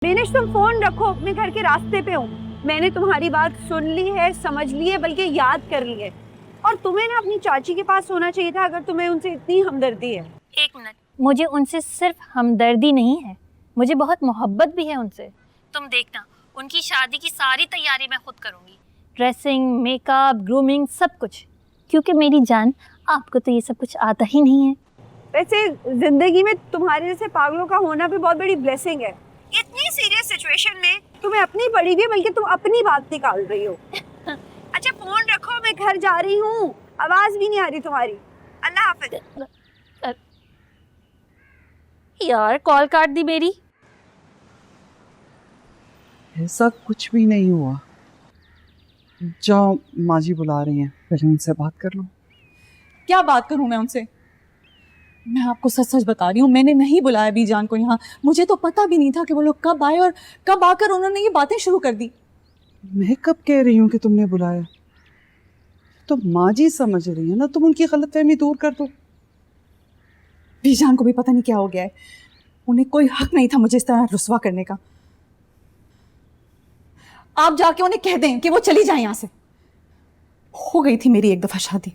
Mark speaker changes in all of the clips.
Speaker 1: बेनिश तुम फोन रखो, अपने घर के रास्ते पे हूँ। मैंने तुम्हारी बात सुन ली है, समझ ली है, बल्कि याद कर ली है। और तुम्हें ना अपनी चाची के पास होना चाहिए था अगर तुम्हें उनसे इतनी हमदर्दी है।
Speaker 2: एक मिनट, मुझे उनसे सिर्फ हमदर्दी नहीं है, मुझे बहुत मोहब्बत भी है उनसे। तुम देखना, उनकी शादी की सारी तैयारी मैं खुद करूँगी, ड्रेसिंग, मेकअप, ग्रूमिंग, सब कुछ। क्योंकि मेरी जान, आपको तो ये सब कुछ आता ही नहीं है।
Speaker 1: वैसे जिंदगी में तुम्हारे जैसे पागलों का होना भी बहुत बड़ी ब्लेसिंग है। इतनी सीरियस सिचुएशन में तुम्हें अपनी पड़ी भी है, बल्कि तुम अपनी बात निकाल रही हो। अच्छा फोन रखो, मैं घर जा रही हूँ, आवाज भी नहीं आ रही तुम्हारी। अल्लाह हाफिज।
Speaker 2: यार कॉल काट दी मेरी।
Speaker 3: ऐसा कुछ भी नहीं हुआ। जाओ, माँ जी बुला रही हैं, पहले उनसे बात कर लो।
Speaker 4: क्या बात करूं मैं उनसे? मैं आपको सच सच बता रही हूँ, मैंने नहीं बुलाया बीजान को यहाँ। मुझे तो पता भी नहीं था कि वो लोग कब आए और कब आकर उन्होंने ये बातें शुरू कर दी।
Speaker 3: मैं कब कह रही हूँ कि तुमने बुलाया? तो माँ जी समझ रही है ना, तुम उनकी गलतफहमी दूर कर दो।
Speaker 4: बीजान को भी पता नहीं क्या हो गया है, उन्हें कोई हक नहीं था मुझे इस तरह रुस्वा करने का। आप जाके उन्हें कह दें कि वो चली जाए यहाँ से। हो गई थी मेरी एक दफा शादी,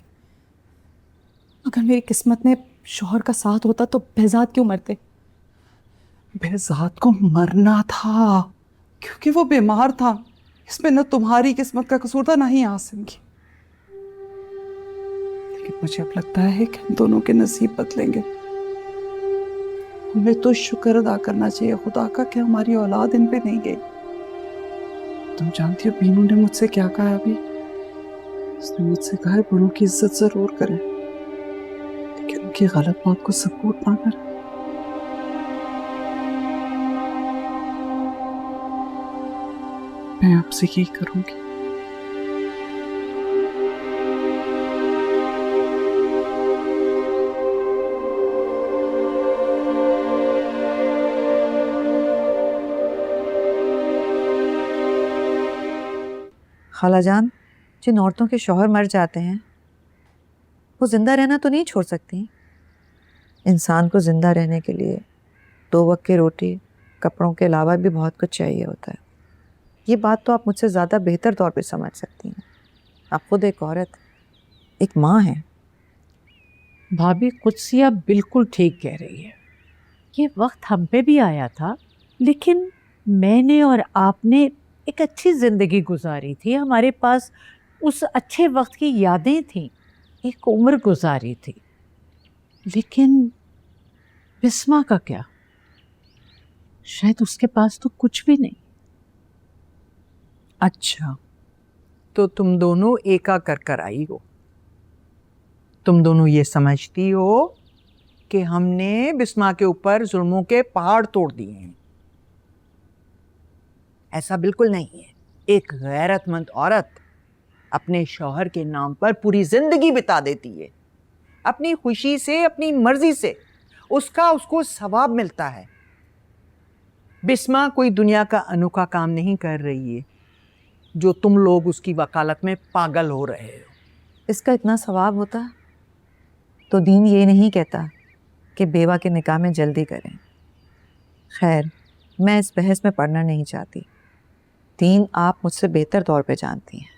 Speaker 4: अगर मेरी किस्मत में शौहर का साथ होता तो बेजाद क्यों मरते?
Speaker 3: बेजाद को मरना था क्योंकि वो बीमार था। इसमें न तुम्हारी किस्मत का कसूर था, ना ही आसिम की। लेकिन मुझे अब लगता है कि हम दोनों के नसीब बदलेंगे। हमें तो शुक्र अदा करना चाहिए खुदा का कि हमारी औलाद इन पे नहीं गई। तुम जानती हो बीनू ने मुझसे क्या कहा अभी? उसने मुझसे कहा है बड़ों की इज्जत जरूर करें, लेकिन उनकी गलत बात को सपोर्ट ना करें। मैं आपसे यही करूंगी।
Speaker 5: खालाजान, जिन औरतों के शौहर मर जाते हैं वो जिंदा रहना तो नहीं छोड़ सकती। इंसान को जिंदा रहने के लिए 2 वक्त की रोटी, कपड़ों के अलावा भी बहुत कुछ चाहिए होता है। ये बात तो आप मुझसे ज़्यादा बेहतर तौर पे समझ सकती हैं। आप खुद एक औरत, एक माँ हैं।
Speaker 6: भाभी कुदसिया बिल्कुल ठीक कह रही है। ये वक्त हम पे भी आया था, लेकिन मैंने और आपने एक अच्छी ज़िंदगी गुजारी थी। हमारे पास उस अच्छे वक्त की यादें थीं, एक उम्र गुजारी थी। लेकिन बिस्मा का क्या? शायद उसके पास तो कुछ भी नहीं।
Speaker 7: अच्छा, तो तुम दोनों एका कर आई हो। तुम दोनों ये समझती हो कि हमने बिस्मा के ऊपर जुल्मों के पहाड़ तोड़ दिए हैं। ऐसा बिल्कुल नहीं है। एक गैरतमंद औरत अपने शौहर के नाम पर पूरी जिंदगी बिता देती है, अपनी खुशी से, अपनी मर्जी से। उसको सवाब मिलता है। बिस्मा कोई दुनिया का अनोखा काम नहीं कर रही है जो तुम लोग उसकी वकालत में पागल हो रहे हो।
Speaker 5: इसका इतना सवाब होता तो दीन ये नहीं कहता कि बेवा के निकाह में जल्दी करें। खैर, मैं इस बहस में पढ़ना नहीं चाहती। दीन आप मुझसे बेहतर तौर पे जानती हैं।